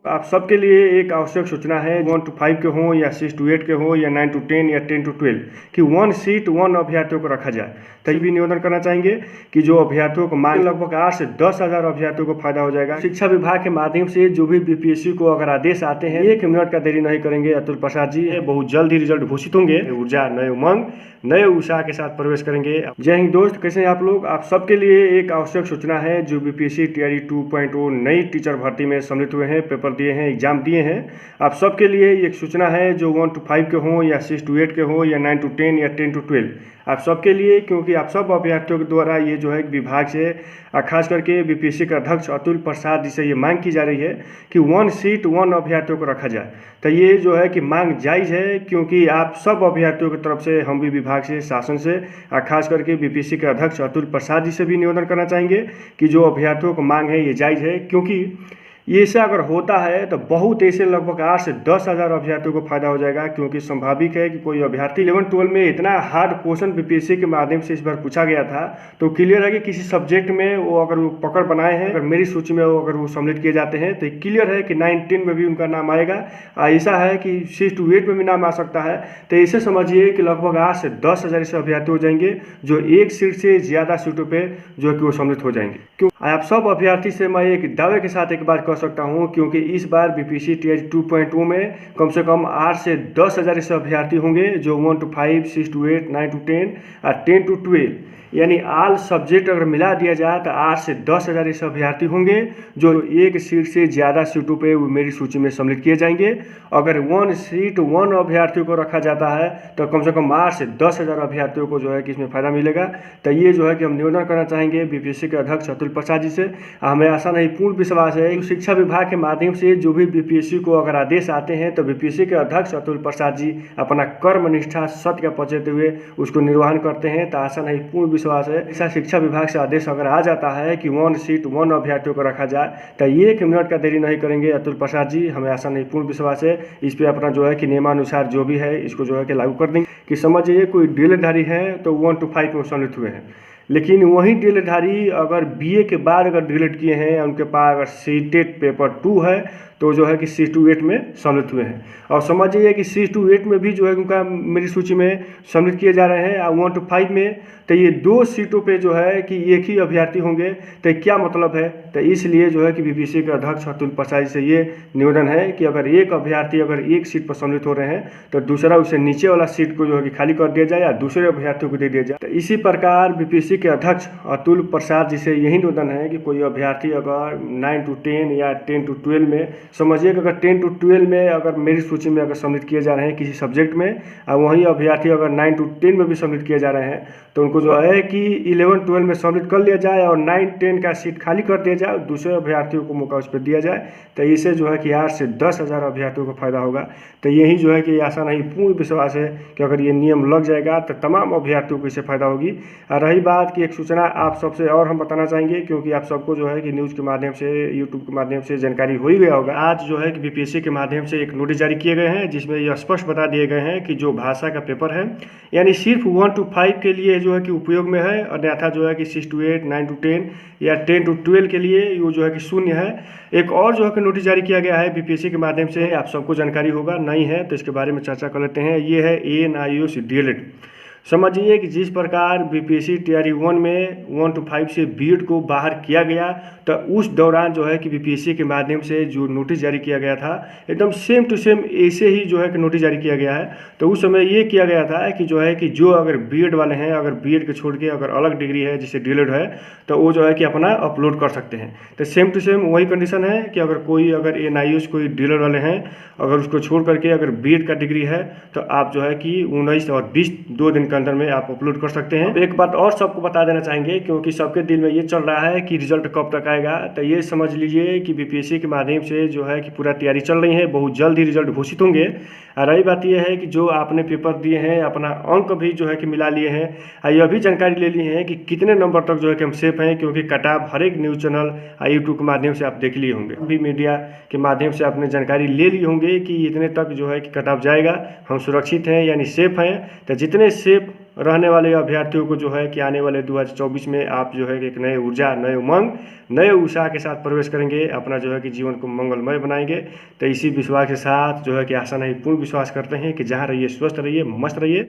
आप सबके लिए एक आवश्यक सूचना है। 1 to 5 के हों या 6 to 8 के हों या 9 to 10 या 10 to 12 कि 1 सीट 1 अभ्यर्थियों को रखा जाए। तभी भी निवेदन करना चाहेंगे कि जो अभ्यर्थियों को मांग लगभग 8 से 10 हज़ार अभ्यर्थियों को फायदा हो जाएगा। शिक्षा विभाग के माध्यम से जो भी बीपीएससी को अगर आदेश आते हैं 1 मिनट का देरी नहीं करेंगे अतुल प्रसाद जी, बहुत जल्द ही रिजल्ट घोषित होंगे। ऊर्जा, नए उमंग, नए उत्साह के साथ प्रवेश करेंगे। जय हिंद दोस्त, कैसे हैं आप लोग। आप सबके लिए एक आवश्यक सूचना है। जो बीपीएससी तैयारी 2.0 नई टीचर भर्ती में सम्मिलित हुए हैं, पेपर दिए हैं, एग्जाम दिए हैं, आप सबके लिए एक सूचना है। जो 1 to 5 के हों या 6 to 8 के हों या 9 to 10 या 10 to 12, आप सबके लिए, क्योंकि आप सब अभ्यर्थियों के द्वारा ये जो है विभाग से खास करके बीपीएससी के अध्यक्ष अतुल प्रसाद जी से ये मांग की जा रही है कि 1 सीट 1 अभ्यर्थियों को रखा जाए। तो ये जो है कि मांग जायज़ है, क्योंकि आप सब अभ्यर्थियों की तरफ से हम भी विभाग से, शासन से, खास करके बीपीएससी के अध्यक्ष अतुल प्रसाद जी से भी निवेदन करना चाहेंगे कि जो अभ्यर्थियों को मांग है ये जायज़ है। क्योंकि ये ऐसा अगर होता है तो बहुत ऐसे लगभग 8 से 10 हज़ार अभ्यर्थियों को फायदा हो जाएगा। क्योंकि संभाविक है कि कोई अभ्यर्थी 11-12 में इतना हार्ड क्वेश्चन बीपीएससी के माध्यम से इस बार पूछा गया था, तो क्लियर है कि किसी सब्जेक्ट में वो अगर वो पकड़ बनाए हैं, अगर मेरी सूची में वो अगर वो सम्मिलित किए जाते हैं, तो क्लियर है कि 9-10 में भी उनका नाम आएगा। ऐसा है कि 6 to 8 में भी नाम आ सकता है। तो इसे समझिए कि लगभग 8 से 10 हज़ार ऐसे अभ्यर्थी हो जाएंगे जो एक सीट से ज़्यादा सीटों पर जो है कि वो सम्मिलित हो जाएंगे। क्यों आप सब अभ्यर्थी से मैं एक दावे के साथ एक बात कह सकता हूं, क्योंकि इस बार बीपीएससी तैयारी 2.0 में कम से कम 8 से 10 हज़ार ऐसे अभ्यर्थी होंगे जो 1 to 5, 6 to 8, 9 to 10 और 10 to 12 यानी ऑल सब्जेक्ट अगर मिला दिया जाए तो 8 से 10 हज़ार ऐसे अभ्यर्थी होंगे जो एक सीट से ज़्यादा सीटों पे मेरी सूची में सम्मिलित किए जाएंगे। अगर 1 सीट 1 अभ्यर्थियों को रखा जाता है तो कम से कम 8 से 10 हज़ार अभ्यर्थियों को जो है कि इसमें फ़ायदा मिलेगा। तो ये जो है कि हम निवेदन करना चाहेंगे बीपीएससी के अध्यक्ष अतुल प्रसाद जी से। हमें आशा नहीं, पूर्ण विश्वास है कि शिक्षा विभाग के माध्यम से जो भी बीपीएससी को अगर आदेश आते हैं तो बीपीएससी के अध्यक्ष अतुल प्रसाद जी अपना कर्म निष्ठा, सत्य का परिचय देते हुए उसको निर्वहन करते हैं। तो आशा नहीं, पूर्ण विश्वास है ऐसा शिक्षा विभाग से आदेश अगर आ जाता है कि 1 सीट 1 अभ्यर्थियों को रखा जाए तो 1 मिनट का देरी नहीं करेंगे अतुल प्रसाद जी। हमें आशा नहीं, पूर्ण विश्वास है इस पर अपना जो है कि नियमानुसार जो भी है इसको जो है कि लागू कर देंगे। कि समझिए कोई डीएलएडधारी है तो 1 to 5 में सम्मिलित हुए हैं, लेकिन वही डीएलएडधारी अगर बीए के बाद अगर डीएलएड किए हैं, उनके पास अगर सीटेट पेपर 2 है तो जो है कि 6 to 8 में सम्मिलित हुए हैं। और समझिए कि 6 to 8 में भी जो है उनका मेरी सूची में सम्मिलित किए जा रहे हैं। और 1 to 5 में तो ये 2 सीटों पे जो है कि एक ही अभ्यर्थी होंगे। तो क्या मतलब है, तो इसलिए जो है कि बीपीएससी के अध्यक्ष अतुल प्रसाद से ये निवेदन है कि अगर एक अभ्यर्थी अगर एक सीट पर सम्मिलित हो रहे हैं तो दूसरा उसे नीचे वाला सीट को जो है कि खाली कर दिया जाए या दूसरे अभ्यर्थियों को दे दिया जाए। तो इसी प्रकार बीपीएससी के अध्यक्ष अतुल प्रसाद जी से यही निवेदन है कि कोई अभ्यर्थी अगर 9 to 10 या 10 to 12 में, समझिए कि अगर 10 to 12 में अगर मेरी सूची में अगर सम्मिलित किए जा रहे हैं किसी सब्जेक्ट में, और वहीं अभ्यर्थी अगर 9 to 10 में भी सम्मिलित किए जा रहे हैं, तो उनको जो है कि 11-12 में सम्मिलित कर लिया जाए और 9-10 का सीट खाली कर दिया जाए और दूसरे अभ्यर्थियों को मौका उस पर दिया जाए। तो इससे जो है कि 8 से 10 हज़ार अभ्यर्थियों को फायदा होगा। तो यही जो है कि आशा नहीं, पूर्ण विश्वास है कि अगर ये नियम लग जाएगा तो तमाम अभ्यर्थियों को इससे फायदा होगी। और रही बात की एक सूचना आप सबसे और हम बताना चाहेंगे, क्योंकि आप सबको जो है कि न्यूज़ के माध्यम से, यूट्यूब के माध्यम से जानकारी हो ही गया होगा। आज जो है कि बीपीएससी के माध्यम से एक नोटिस जारी किए गए हैं जिसमें यह स्पष्ट बता दिए गए हैं कि जो भाषा का पेपर है यानी सिर्फ 1 to 5 के लिए जो है कि उपयोग में है, अन्यथा जो है कि 6 to 8, 9 to 10 या 10 to 12 के लिए वो जो है कि शून्य है। एक और जो है कि नोटिस जारी किया गया है बीपीएससी के माध्यम से, आप सबको जानकारी होगा, नहीं है तो इसके बारे में चर्चा कर लेते हैं। ये है ANIOS डीएलएड। समझिए कि जिस प्रकार बीपीएससी तैयारी 1 में 1 to 5 से बीएड को बाहर किया गया, तो उस दौरान जो है कि बीपीएससी के माध्यम से जो नोटिस जारी किया गया था एकदम सेम टू सेम ऐसे ही जो है कि नोटिस जारी किया गया है। तो उस समय ये किया गया था कि जो है कि जो अगर बीएड वाले हैं, अगर बीएड के छोड़ के अगर अलग डिग्री है जिससे डीएलएड है, तो वो जो है कि अपना अपलोड कर सकते हैं। तो सेम टू सेम वही कंडीशन है कि अगर कोई अगर ANIOS कोई डीएलएड वाले हैं, अगर उसको छोड़ करके अगर बीएड का डिग्री है तो आप जो है कि 19 और 20 2 दिन के अंदर में आप अपलोड कर सकते हैं। एक बात और सबको बता देना चाहेंगे, क्योंकि सबके दिल में ये चल रहा है कि रिजल्ट कब तक आएगा। तो ये समझ लीजिए कि बीपीएससी के माध्यम से जो है कि पूरा तैयारी चल रही है, बहुत जल्द ही रिजल्ट घोषित होंगे। और रही बात यह है कि जो आपने पेपर दिए हैं, अपना अंक भी जो है कि मिला लिए हैं, यह भी जानकारी ले ली है कि कितने नंबर तक जो है कि हम सेफ हैं, क्योंकि कटाप हर एक न्यूज़ चैनल यूट्यूब के माध्यम से आप देख लिए होंगे, भी मीडिया के माध्यम से आपने जानकारी ले ली होंगे कि इतने तक जो है कि कटाप जाएगा, हम सुरक्षित हैं यानी सेफ हैं। तो जितने सेफ रहने वाले अभ्यर्थियों को जो है कि आने वाले 2024 में आप जो है कि एक नए ऊर्जा, नए उमंग, नए उत्साह के साथ प्रवेश करेंगे, अपना जो है कि जीवन को मंगलमय बनाएंगे। तो इसी विश्वास के साथ जो है कि आशा नहीं पूर्ण विश्वास करते हैं कि जहाँ रहिए स्वस्थ रहिए, मस्त रहिए।